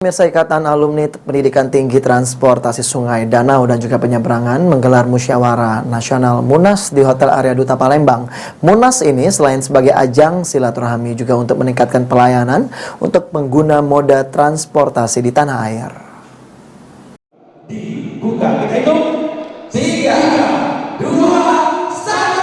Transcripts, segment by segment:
Pemirsa, Ikatan Alumni Pendidikan Tinggi Transportasi Sungai, Danau, dan juga Penyeberangan menggelar Musyawarah Nasional Munas di Hotel Arya Duta Palembang. Munas ini selain sebagai ajang silaturahmi juga untuk meningkatkan pelayanan untuk pengguna moda transportasi di tanah air. Dibuka, kita hitung 3, 2, 1.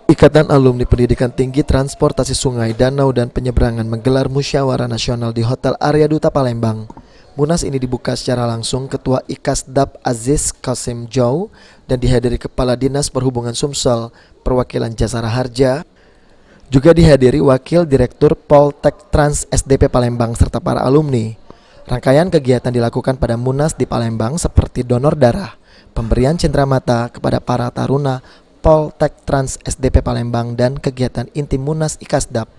Ikatan Alumni Pendidikan Tinggi Transportasi Sungai, Danau, dan Penyeberangan menggelar Musyawarah Nasional di Hotel Arya Duta Palembang. Munas ini dibuka secara langsung Ketua Ikasdap Aziz Kasim Jau dan dihadiri Kepala Dinas Perhubungan Sumsel, perwakilan Jasara Harja. Juga dihadiri Wakil Direktur Poltek Trans SDP Palembang serta para alumni. Rangkaian kegiatan dilakukan pada Munas di Palembang seperti donor darah, pemberian cendramata kepada para taruna Poltek Trans SDP Palembang, dan kegiatan inti Munas Ikasdap.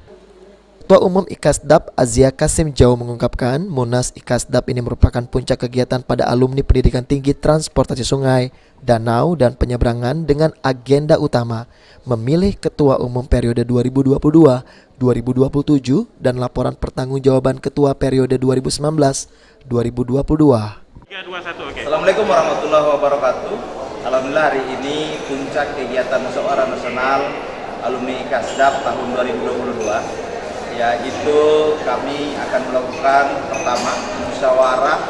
Ketua Umum Ikasdap Azia Kasim Jau mengungkapkan Munas Ikasdap ini merupakan puncak kegiatan pada alumni Pendidikan Tinggi Transportasi Sungai, Danau, dan Penyeberangan dengan agenda utama memilih Ketua Umum periode 2022-2027 dan laporan pertanggungjawaban Ketua periode 2019-2022. Assalamualaikum warahmatullahi wabarakatuh. Alhamdulillah hari ini puncak kegiatan Musyawarah Nasional Alumni Ikasdap tahun 2022, yaitu kami akan melakukan pertama musyawarah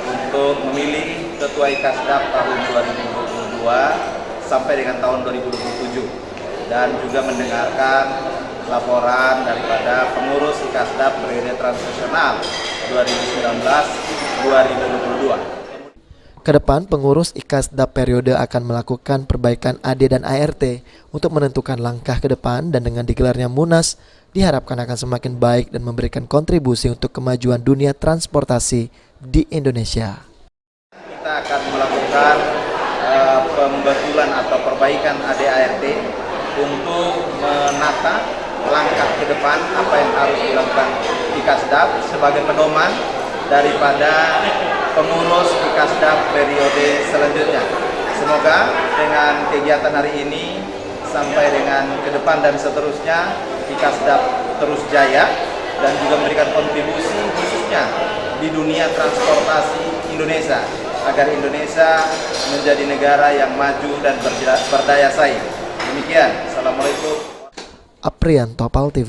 untuk memilih Ketua Ikasdap tahun 2022 sampai dengan tahun 2027, dan juga mendengarkan laporan daripada pengurus Ikasdap periode transnasional 2019-2022. Kedepan, pengurus Ikasdap periode akan melakukan perbaikan AD dan ART untuk menentukan langkah ke depan, dan dengan digelarnya Munas diharapkan akan semakin baik dan memberikan kontribusi untuk kemajuan dunia transportasi di Indonesia. Kita akan melakukan pembetulan atau perbaikan AD ART untuk menata langkah ke depan apa yang harus dilakukan Ikasdap sebagai pedoman daripada pengurus Ikasdap periode selanjutnya. Semoga dengan kegiatan hari ini sampai dengan ke depan dan seterusnya Ikasdap terus jaya dan juga memberikan kontribusi khususnya di dunia transportasi Indonesia, agar Indonesia menjadi negara yang maju dan berdaya saing. Demikian. Assalamualaikum. Aprianto, Pal TV.